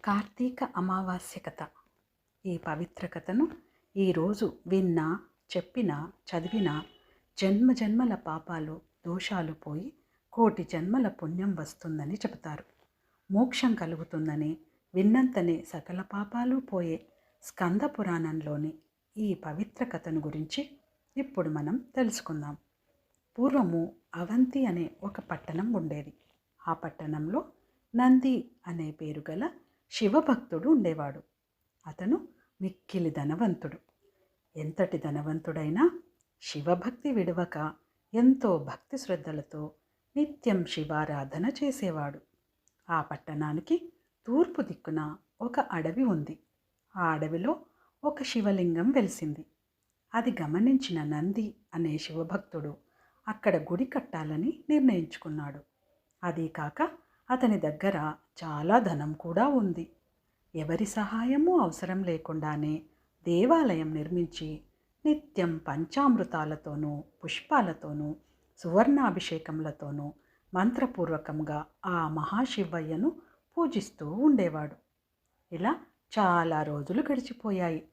కార్తీక అమావాస్య కథ. ఈ పవిత్ర కథను ఈరోజు విన్నా, చెప్పినా, చదివినా జన్మజన్మల పాపాలు దోషాలు పోయి కోటి జన్మల పుణ్యం వస్తుందని చెబుతారు. మోక్షం కలుగుతుందని విన్నంతనే సకల పాపాలు పోయే స్కంద పురాణంలోని ఈ పవిత్ర కథను గురించి ఇప్పుడు మనం తెలుసుకుందాం. పూర్వము అవంతి అనే ఒక పట్టణం ఉండేది. ఆ పట్టణంలో నంది అనే పేరు గల శివభక్తుడు ఉండేవాడు. అతను మిక్కిలి ధనవంతుడు. ఎంతటి ధనవంతుడైనా శివభక్తి విడవక ఎంతో భక్తి శ్రద్ధలతో నిత్యం శివారాధన చేసేవాడు. ఆ పట్టణానికి తూర్పు దిక్కున ఒక అడవి ఉంది. ఆ అడవిలో ఒక శివలింగం వెలిసింది. అది గమనించిన నంది అనే శివభక్తుడు అక్కడ గుడి కట్టాలని నిర్ణయించుకున్నాడు. అదీ కాక అతని దగ్గర చాలా ధనం కూడా ఉంది. ఎవరి సహాయము అవసరం లేకుండానే దేవాలయం నిర్మించి నిత్యం పంచామృతాలతోనూ పుష్పాలతోనూ సువర్ణాభిషేకములతోనూ మంత్రపూర్వకంగా ఆ మహాశివయ్యను పూజిస్తూ ఉండేవాడు. ఇలా చాలా రోజులు గడిచిపోయాయి.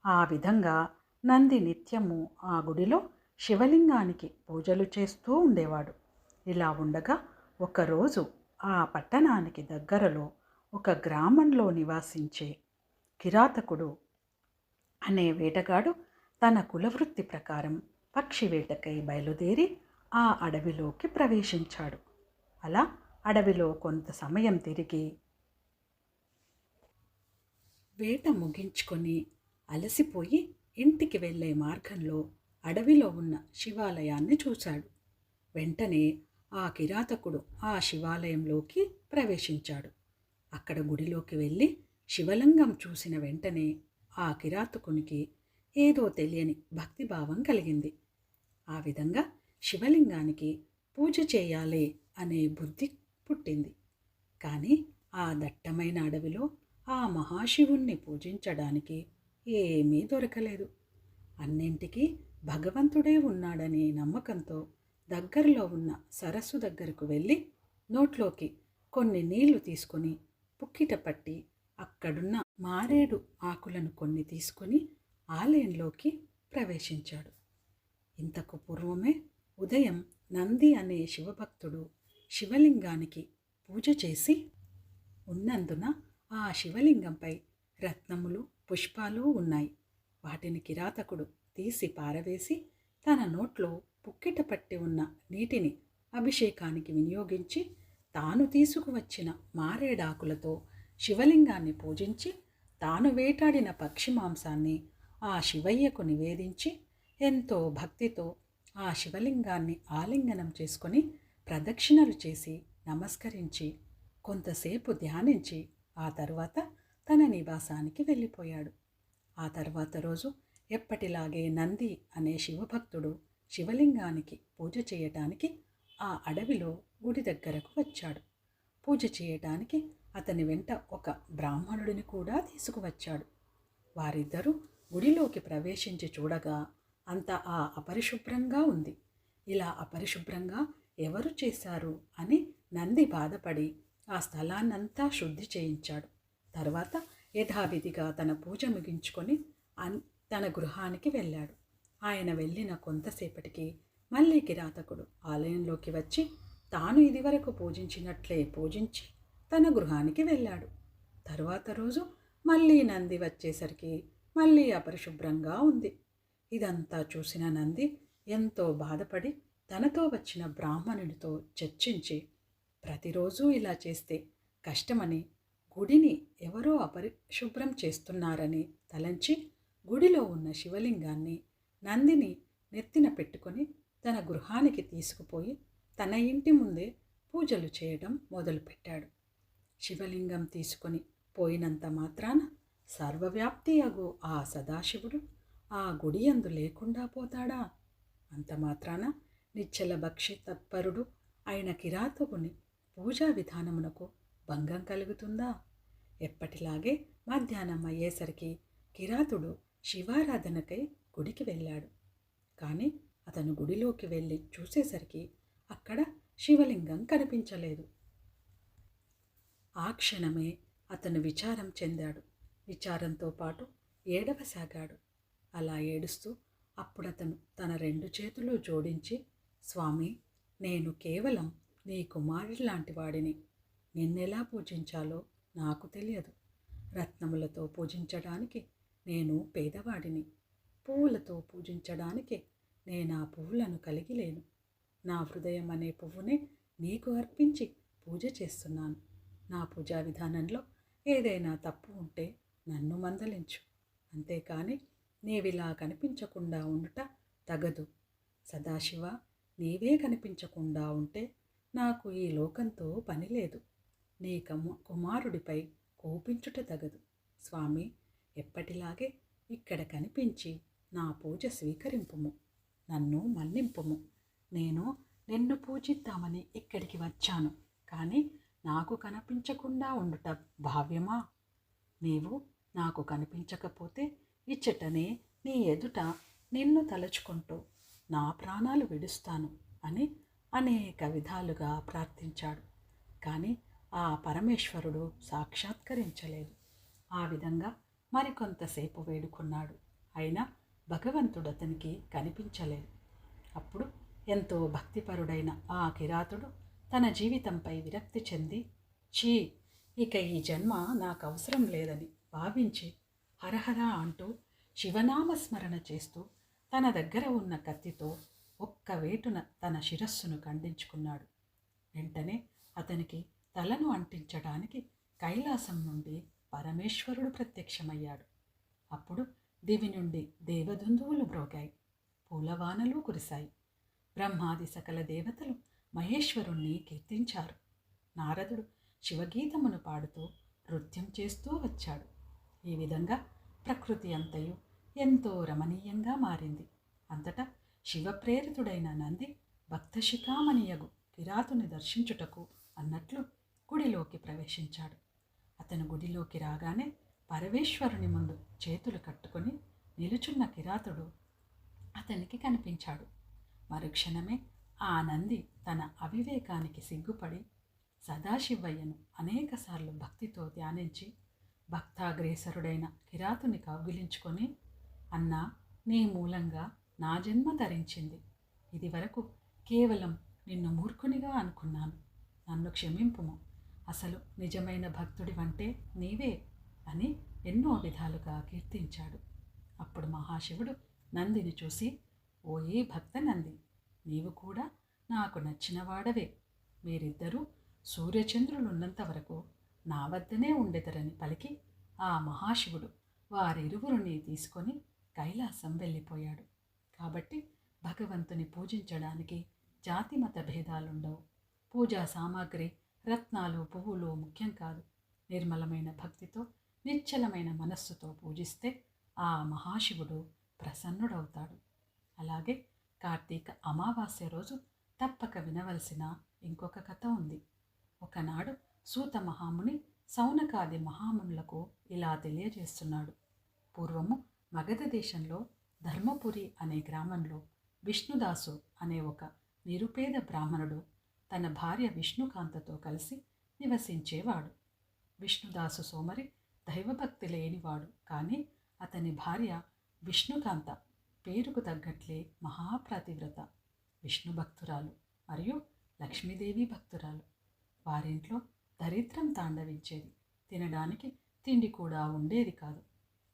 ఆ విధంగా నంది నిత్యము ఆ గుడిలో శివలింగానికి పూజలు చేస్తూ ఉండేవాడు. ఇలా ఉండగా ఒకరోజు ఆ పట్టణానికి దగ్గరలో ఒక గ్రామంలో నివాసించే కిరాతకుడు అనే వేటగాడు తన కులవృత్తి ప్రకారం పక్షి వేటకై బయలుదేరి ఆ అడవిలోకి ప్రవేశించాడు. అలా అడవిలో కొంత సమయం తిరిగి వేట ముగించుకొని అలసిపోయి ఇంటికి వెళ్ళే మార్గంలో అడవిలో ఉన్న శివాలయాన్ని చూశాడు. వెంటనే ఆ కిరాతకుడు ఆ శివాలయంలోకి ప్రవేశించాడు. అక్కడ గుడిలోకి వెళ్ళి శివలింగం చూసిన వెంటనే ఆ కిరాతకునికి ఏదో తెలియని భక్తిభావం కలిగింది. ఆ విధంగా శివలింగానికి పూజ చేయాలి అనే బుద్ధి పుట్టింది. కానీ ఆ దట్టమైన అడవిలో ఆ మహాశివుణ్ణి పూజించడానికి ఏమీ దొరకలేదు. అన్నింటికీ భగవంతుడే ఉన్నాడనే నమ్మకంతో దగ్గరలో ఉన్న సరస్సు దగ్గరకు వెళ్ళి నోట్లోకి కొన్ని నీళ్లు తీసుకొని పుక్కిట పట్టి అక్కడున్న మారేడు ఆకులను కొన్ని తీసుకొని ఆలయంలోకి ప్రవేశించాడు. ఇంతకు పూర్వమే ఉదయం నంది అనే శివభక్తుడు శివలింగానికి పూజ చేసి ఉన్నందున ఆ శివలింగంపై రత్నములు పుష్పాలు ఉన్నాయి. వాటిని కిరాతకుడు తీసి పారవేసి తన నోట్లో పుక్కిట పట్టి ఉన్న నీటిని అభిషేకానికి వినియోగించి తాను తీసుకువచ్చిన మారేడాకులతో శివలింగాన్ని పూజించి తాను వేటాడిన పక్షి మాంసాన్ని ఆ శివయ్యకు నివేదించి ఎంతో భక్తితో ఆ శివలింగాన్ని ఆలింగనం చేసుకొని ప్రదక్షిణలు చేసి నమస్కరించి కొంతసేపు ధ్యానించి ఆ తర్వాత తన నివాసానికి వెళ్ళిపోయాడు. ఆ తర్వాత రోజు ఎప్పటిలాగే నంది అనే శివభక్తుడు శివలింగానికి పూజ చేయటానికి ఆ అడవిలో గుడి దగ్గరకు వచ్చాడు. పూజ చేయటానికి అతని వెంట ఒక బ్రాహ్మణుడిని కూడా తీసుకువచ్చాడు. వారిద్దరూ గుడిలోకి ప్రవేశించి చూడగా అంతా అపరిశుభ్రంగా ఉంది. ఇలా అపరిశుభ్రంగా ఎవరు చేశారు అని నంది బాధపడి ఆ స్థలాన్నంతా శుద్ధి చేయించాడు. తర్వాత యథావిధిగా తన పూజ ముగించుకొని తన గృహానికి వెళ్ళాడు. ఆయన వెళ్ళిన కొంతసేపటికి మళ్ళీ కిరాతకుడు ఆలయంలోకి వచ్చి తాను ఇదివరకు పూజించినట్లే పూజించి తన గృహానికి వెళ్ళాడు. తరువాత రోజు మళ్ళీ నంది వచ్చేసరికి మళ్ళీ అపరిశుభ్రంగా ఉంది. ఇదంతా చూసిన నంది ఎంతో బాధపడి తనతో వచ్చిన బ్రాహ్మణుడితో చర్చించి ప్రతిరోజు ఇలా చేస్తే కష్టమని గుడిని ఎవరో అపరిశుభ్రం చేస్తున్నారని తలంచి గుడిలో ఉన్న శివలింగాన్ని నందిని నెత్తిన పెట్టుకొని తన గృహానికి తీసుకుపోయి తన ఇంటి ముందే పూజలు చేయడం మొదలుపెట్టాడు. శివలింగం తీసుకొని పోయినంత మాత్రాన సర్వవ్యాప్తి అగు ఆ సదాశివుడు ఆ గుడి యందు లేకుండా పోతాడా? అంత మాత్రాన నిశ్చల భక్షి తత్పరుడు అయిన కిరాతకుని పూజా విధానమునకు భంగం కలుగుతుందా? ఎప్పటిలాగే మధ్యాహ్నం అయ్యేసరికి కిరాతుడు శివారాధనకై గుడికి వెళ్ళాడు. కానీ అతను గుడిలోకి వెళ్ళి చూసేసరికి అక్కడ శివలింగం కనిపించలేదు. ఆ క్షణమే అతను విచారం చెందాడు. విచారంతో పాటు ఏడవసాగాడు. అలా ఏడుస్తూ అప్పుడతను తన 2 చేతులు జోడించి, స్వామి, నేను కేవలం నీ కుమారుడిలాంటి వాడిని. నిన్నెలా పూజించాలో నాకు తెలియదు. రత్నములతో పూజించడానికి నేను పేదవాడిని. పువ్వులతో పూజించడానికి నేనా పువ్వులను కలిగి లేను. నా హృదయం అనే పువ్వునే నీకు అర్పించి పూజ చేస్తున్నాను. నా పూజా విధానంలో ఏదైనా తప్పు ఉంటే నన్ను మందలించు. అంతేకాని నీవిలా కనిపించకుండా ఉండుట తగదు. సదాశివ, నీవే కనిపించకుండా ఉంటే నాకు ఈ లోకంతో పని లేదు. నీ కుమారుడిపై కోపించుట తగదు. స్వామి, ఎప్పటిలాగే ఇక్కడ కనిపించి నా పూజ స్వీకరింపుము. నన్ను మన్నింపుము. నేను నిన్ను పూజిద్దామని ఇక్కడికి వచ్చాను, కానీ నాకు కనిపించకుండా ఉండుట భావ్యమా? నీవు నాకు కనిపించకపోతే ఇచ్చటనే నీ ఎదుట నిన్ను తలుచుకుంటూ నా ప్రాణాలు విడుస్తాను అని అనేక విధాలుగా ప్రార్థించాడు. కానీ ఆ పరమేశ్వరుడు సాక్షాత్కరించలేదు. ఆ విధంగా మరికొంతసేపు వేడుకున్నాడు. అయినా భగవంతుడు అతనికి కనిపించలేదు. అప్పుడు ఎంతో భక్తిపరుడైన ఆ కిరాతుడు తన జీవితంపై విరక్తి చెంది, ఛీ, ఇక ఈ జన్మ నాకు అవసరం లేదని భావించి హరహర అంటూ శివనామస్మరణ చేస్తూ తన దగ్గర ఉన్న కత్తితో ఒక్క వేటున తన శిరస్సును ఖండించుకున్నాడు. వెంటనే అతనికి తలను అంటించడానికి కైలాసం నుండి పరమేశ్వరుడు ప్రత్యక్షమయ్యాడు. అప్పుడు దివి నుండి దేవదుందువులు మ్రోగాయి. పూలవానలు కురిశాయి. బ్రహ్మాది సకల దేవతలు మహేశ్వరుణ్ణి కీర్తించారు. నారదుడు శివగీతమును పాడుతూ నృత్యం చేస్తూ వచ్చాడు. ఈ విధంగా ప్రకృతి అంతయు ఎంతో రమణీయంగా మారింది. అంతటా శివప్రేరితుడైన నంది భక్తశిఖామణియగు కిరాతుని దర్శించుటకు అన్నట్లు గుడిలోకి ప్రవేశించాడు. అతను గుడిలోకి రాగానే పరమేశ్వరుని ముందు చేతులు కట్టుకొని నిలుచున్న కిరాతుడు అతనికి కనిపించాడు. మరుక్షణమే ఆ నంది తన అవివేకానికి సిగ్గుపడి సదాశివయ్యను అనేకసార్లు భక్తితో ధ్యానించి భక్తాగ్రేసరుడైన కిరాతుని కౌగిలించుకొని, అన్నా, నీ మూలంగా నా జన్మ ధరించింది. ఇది వరకు కేవలం నిన్ను మూర్ఖునిగా అనుకున్నాను. నన్ను క్షమింపుము. అసలు నిజమైన భక్తుడివంటే నీవే అని ఎన్నో విధాలుగా కీర్తించాడు. అప్పుడు మహాశివుడు నందిని చూసి, ఓయే భక్త నంది, నీవు కూడా నాకు నచ్చినవాడవే. మీరిద్దరూ సూర్యచంద్రులున్నంత వరకు నా వద్దనే ఉండెదరని పలికి ఆ మహాశివుడు వారిరువురిని తీసుకొని కైలాసం వెళ్ళిపోయాడు. కాబట్టి భగవంతుని పూజించడానికి జాతి మత భేదాలుండవు. పూజా సామాగ్రి, రత్నాలు, పువ్వులు ముఖ్యం కాదు. నిర్మలమైన భక్తితో, నిశ్చలమైన మనస్సుతో పూజిస్తే ఆ మహాశివుడు ప్రసన్నుడవుతాడు. అలాగే కార్తీక అమావాస్య రోజు తప్పక వినవలసిన ఇంకొక కథ ఉంది. ఒకనాడు సూత మహాముని సౌనకాది మహామునులకు ఇలా తెలియజేస్తున్నాడు. పూర్వము మగధ దేశంలో ధర్మపురి అనే గ్రామంలో విష్ణుదాసు అనే ఒక నిరుపేద బ్రాహ్మణుడు తన భార్య విష్ణుకాంతతో కలిసి నివసించేవాడు. విష్ణుదాసు సోమరి, దైవభక్తి లేనివాడు. కానీ అతని భార్య విష్ణుకాంత పేరుకు తగ్గట్లే మహాప్రతివ్రత, విష్ణు భక్తురాలు మరియు లక్ష్మీదేవి భక్తురాలు. వారింట్లో దరిద్రం తాండవించేది. తినడానికి తిండి కూడా ఉండేది కాదు.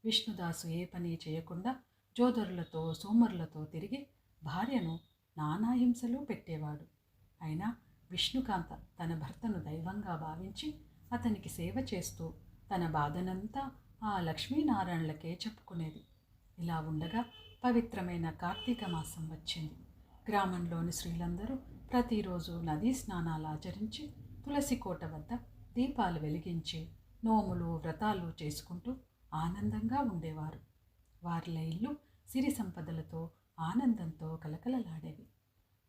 విష్ణుదాసు ఏ పని చేయకుండా జోదరులతో, సోమరులతో తిరిగి భార్యను నానా హింసలు పెట్టేవాడు. అయినా విష్ణుకాంత తన భర్తను దైవంగా భావించి అతనికి సేవ చేస్తూ తన బాధనంతా ఆ లక్ష్మీనారాయణలకే చెప్పుకునేది. ఇలా ఉండగా పవిత్రమైన కార్తీక మాసం వచ్చింది. గ్రామంలోని స్త్రీలందరూ ప్రతిరోజు నదీ స్నానాలు ఆచరించి తులసి కోట వద్ద దీపాలు వెలిగించి నోములు, వ్రతాలు చేసుకుంటూ ఆనందంగా ఉండేవారు. వారిల ఇల్లు సిరి సంపదలతో, ఆనందంతో కలకలలాడేవి.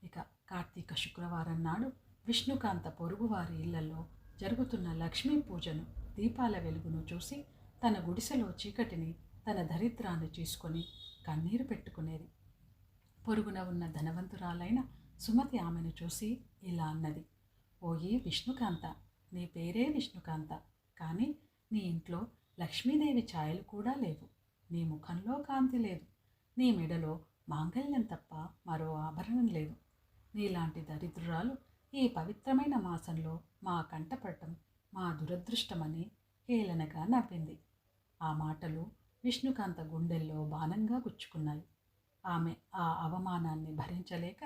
ఇక కార్తీక శుక్రవారం నాడు విష్ణుకాంత పొరుగువారి ఇళ్లలో జరుగుతున్న లక్ష్మీ పూజను, దీపాల వెలుగును చూసి తన గుడిసెలో చీకటిని, తన దరిద్రాన్ని తీసుకొని కన్నీరు పెట్టుకునేది. పొరుగున ఉన్న ధనవంతురాలైన సుమతి ఆమెను చూసి ఇలా అన్నది. ఓయి విష్ణుకాంత, నీ పేరే విష్ణుకాంత, కానీ నీ ఇంట్లో లక్ష్మీదేవి ఛాయలు కూడా లేవు. నీ ముఖంలో కాంతి లేదు. నీ మెడలో మాంగల్యం తప్ప మరో ఆభరణం లేదు. నీలాంటి దరిద్రురాలు ఈ పవిత్రమైన మాసంలో మా కంటపడటం మా దురదృష్టమని హేళనగా నవ్వింది. ఆ మాటలు విష్ణుకాంత గుండెల్లో బాణంగా గుచ్చుకున్నాయి. ఆమె ఆ అవమానాన్ని భరించలేక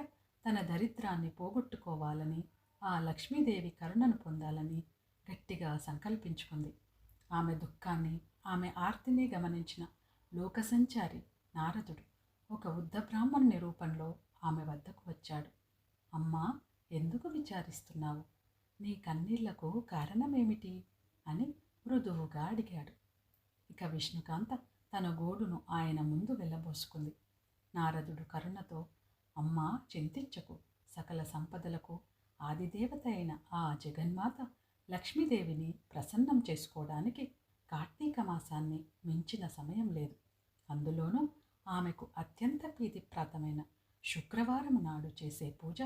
తన దరిద్రాన్ని పోగొట్టుకోవాలని, ఆ లక్ష్మీదేవి కరుణను పొందాలని గట్టిగా సంకల్పించుకుంది. ఆమె దుఃఖాన్ని, ఆమె ఆర్తిని గమనించిన లోకసంచారి నారదుడు ఒక వృద్ధ బ్రాహ్మణుని రూపంలో ఆమె వద్దకు వచ్చాడు. అమ్మా, ఎందుకు విచారిస్తున్నావు? నీ కన్నీళ్లకు కారణమేమిటి అని మృదువుగా అడిగాడు. ఇక విష్ణుకాంత తన గోడును ఆయన ముందు వెళ్ళబోసుకుంది. నారదుడు కరుణతో, అమ్మా చింతించకు, సకల సంపదలకు ఆదిదేవత అయిన ఆ జగన్మాత లక్ష్మీదేవిని ప్రసన్నం చేసుకోవడానికి కార్తీక మాసాన్ని మించిన సమయం లేదు. అందులోనూ ఆమెకు అత్యంత ప్రీతిప్రాతమైన శుక్రవారం నాడు చేసే పూజ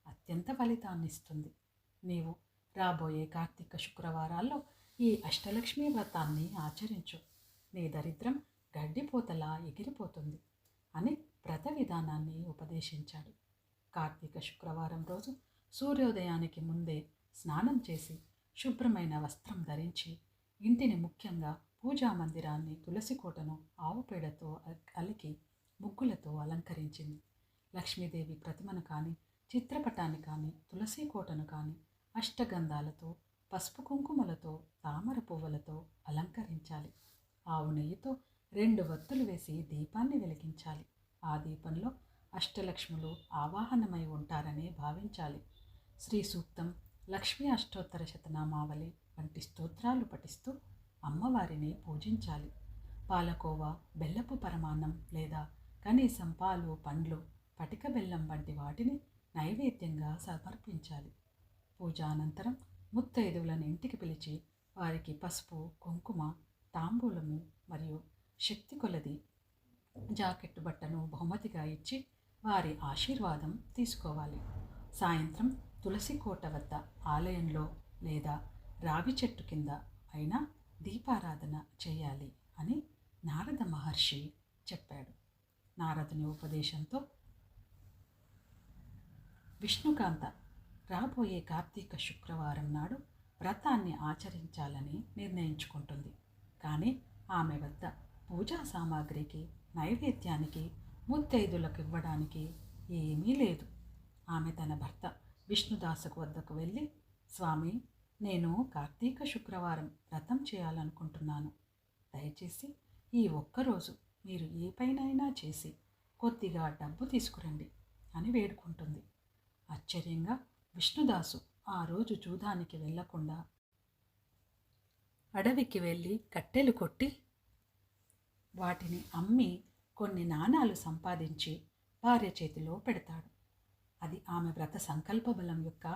అత్యంత ఫలితాన్నిస్తుంది. నీవు రాబోయే కార్తీక శుక్రవారాల్లో ఈ అష్టలక్ష్మీ వ్రతాన్ని ఆచరించు. నీ దరిద్రం గడ్డిపోతలా ఎగిరిపోతుంది అని వ్రత విధానాన్ని ఉపదేశించాడు. కార్తీక శుక్రవారం రోజు సూర్యోదయానికి ముందే స్నానం చేసి శుభ్రమైన వస్త్రం ధరించి ఇంటిని, ముఖ్యంగా పూజా మందిరాన్ని, తులసి కోటను ఆవుపేడతో అలికి ముగ్గులతో అలంకరించింది. లక్ష్మీదేవి ప్రతిమను కానీ, చిత్రపటాన్ని కానీ, తులసి కోటను కానీ అష్టగంధాలతో, పసుపు కుంకుమలతో, తామర పువ్వులతో అలంకరించాలి. ఆవు నెయ్యితో 2 వత్తులు వేసి దీపాన్ని వెలిగించాలి. ఆ దీపంలో అష్టలక్ష్ములు ఆవాహనమై ఉంటారని భావించాలి. శ్రీ సూక్తం, లక్ష్మీ అష్టోత్తర శతనామావళి వంటి స్తోత్రాలు పఠిస్తూ అమ్మవారిని పూజించాలి. పాలకోవా, బెల్లపు పరమాన్నం లేదా కనీసం పాలు, పండ్లు, పటిక బెల్లం వంటి వాటిని నైవేద్యంగా సమర్పించాలి. పూజానంతరం ముత్తైదువులను ఇంటికి పిలిచి వారికి పసుపు, కుంకుమ, తాంబూలము మరియు శక్తి కొలది జాకెట్టు బట్టను బహుమతిగా ఇచ్చి వారి ఆశీర్వాదం తీసుకోవాలి. సాయంత్రం తులసి కోట వద్ద ఆలయంలో లేదా రావి చెట్టు కింద అయినా దీపారాధన చేయాలి అని నారద మహర్షి చెప్పాడు. నారదుని ఉపదేశంతో విష్ణుకాంత రాబోయే కార్తీక శుక్రవారం నాడు వ్రతాన్ని ఆచరించాలని నిర్ణయించుకుంటుంది. కానీ ఆమె వద్ద పూజా సామాగ్రికి, నైవేద్యానికి, ముత్తైదులకు ఇవ్వడానికి ఏమీ లేదు. ఆమె తన భర్త విష్ణుదాసుకు వద్దకు వెళ్ళి, స్వామి, నేను కార్తీక శుక్రవారం వ్రతం చేయాలనుకుంటున్నాను. దయచేసి ఈ ఒక్కరోజు మీరు ఏ పైనైనా చేసి కొద్దిగా డబ్బు తీసుకురండి అని వేడుకుంటుంది. ఆశ్చర్యంగా విష్ణుదాసు ఆ రోజు జూదానికి వెళ్లకుండా అడవికి వెళ్ళి కట్టెలు కొట్టి వాటిని అమ్మి కొన్ని నాణాలు సంపాదించి భార్య చేతిలో పెడతాడు. అది ఆమె వ్రత సంకల్ప బలం యొక్క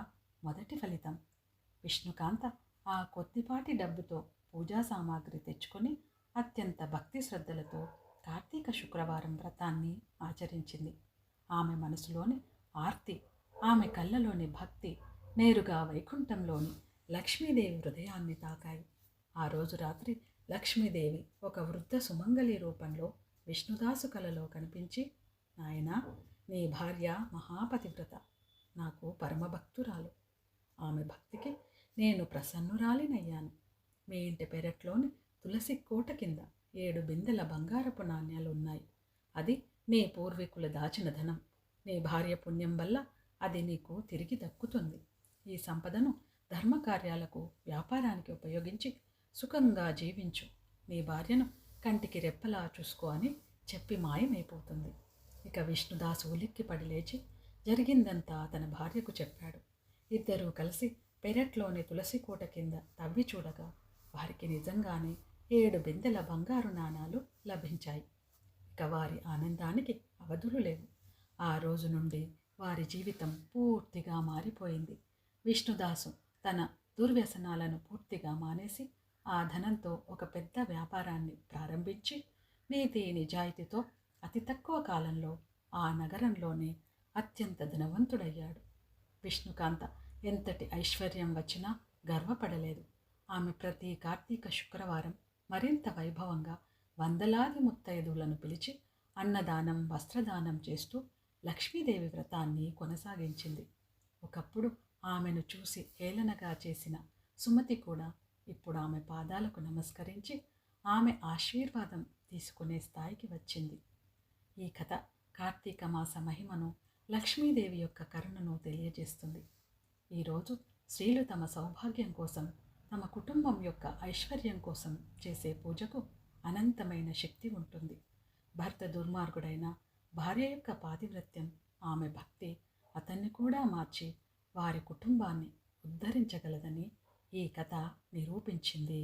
మొదటి ఫలితం. విష్ణుకాంత ఆ కొద్దిపాటి డబ్బుతో పూజా సామాగ్రి తెచ్చుకొని అత్యంత భక్తి శ్రద్ధలతో కార్తీక శుక్రవారం వ్రతాన్ని ఆచరించింది. ఆమె మనసులోని ఆర్తి, ఆమె కళ్ళలోని భక్తి నేరుగా వైకుంఠంలోని లక్ష్మీదేవి హృదయాన్ని తాకాయి. ఆ రోజు రాత్రి లక్ష్మీదేవి ఒక వృద్ధ సుమంగళి రూపంలో విష్ణుదాసు కలలో కనిపించి, నాయనా, నీ భార్య మహాపతివ్రత, నాకు పరమభక్తురాలు. ఆమె భక్తికి నేను ప్రసన్నురాలినయ్యాను. మీ ఇంటి పెరట్లోని తులసి కోట కింద 7 బిందెల బంగారపు నాణ్యాలు ఉన్నాయి. అది నీ పూర్వీకులు దాచిన ధనం. నీ భార్య పుణ్యం వల్ల అది నీకు తిరిగి దక్కుతుంది. ఈ సంపదను ధర్మకార్యాలకు, వ్యాపారానికి ఉపయోగించి సుఖంగా జీవించు. నీ భార్యను కంటికి రెప్పలా చూసుకో అని చెప్పి మాయమైపోతుంది. ఇక విష్ణుదాసు ఉలిక్కిపడి లేచి జరిగిందంతా తన భార్యకు చెప్పాడు. ఇద్దరూ కలిసి పెరట్లోని తులసి కోట కింద తవ్వి చూడగా వారికి నిజంగానే 7 బిందెల బంగారు నాణాలు లభించాయి. ఇక వారి ఆనందానికి అవధులు లేవు. ఆ రోజు నుండి వారి జీవితం పూర్తిగా మారిపోయింది. విష్ణుదాసు తన దుర్వ్యసనాలను పూర్తిగా మానేసి ఆ ధనంతో ఒక పెద్ద వ్యాపారాన్ని ప్రారంభించి నీతి నిజాయితీతో అతి తక్కువ కాలంలో ఆ నగరంలోనే అత్యంత ధనవంతుడయ్యాడు. విష్ణుకాంత ఎంతటి ఐశ్వర్యం వచ్చినా గర్వపడలేదు. ఆమె ప్రతి కార్తీక శుక్రవారం మరింత వైభవంగా వందలాది ముత్తైదువులను పిలిచి అన్నదానం, వస్త్రదానం చేస్తూ లక్ష్మీదేవి వ్రతాన్ని కొనసాగించింది. ఒకప్పుడు ఆమెను చూసి హేళనగా చేసిన సుమతి కూడా ఇప్పుడు ఆమె పాదాలకు నమస్కరించి ఆమె ఆశీర్వాదం తీసుకునే స్థాయికి వచ్చింది. ఈ కథ కార్తీక మాస మహిమను, లక్ష్మీదేవి యొక్క కరుణను తెలియజేస్తుంది. ఈరోజు స్త్రీలు తమ సౌభాగ్యం కోసం, తమ కుటుంబం యొక్క ఐశ్వర్యం కోసం చేసే పూజకు అనంతమైన శక్తి ఉంటుంది. భర్త దుర్మార్గుడైన భార్య యొక్క పాతివ్రత్యం, ఆమె భక్తి అతన్ని కూడా మార్చి వారి కుటుంబాన్ని ఉద్ధరించగలదని ఈ కథ నిరూపించింది.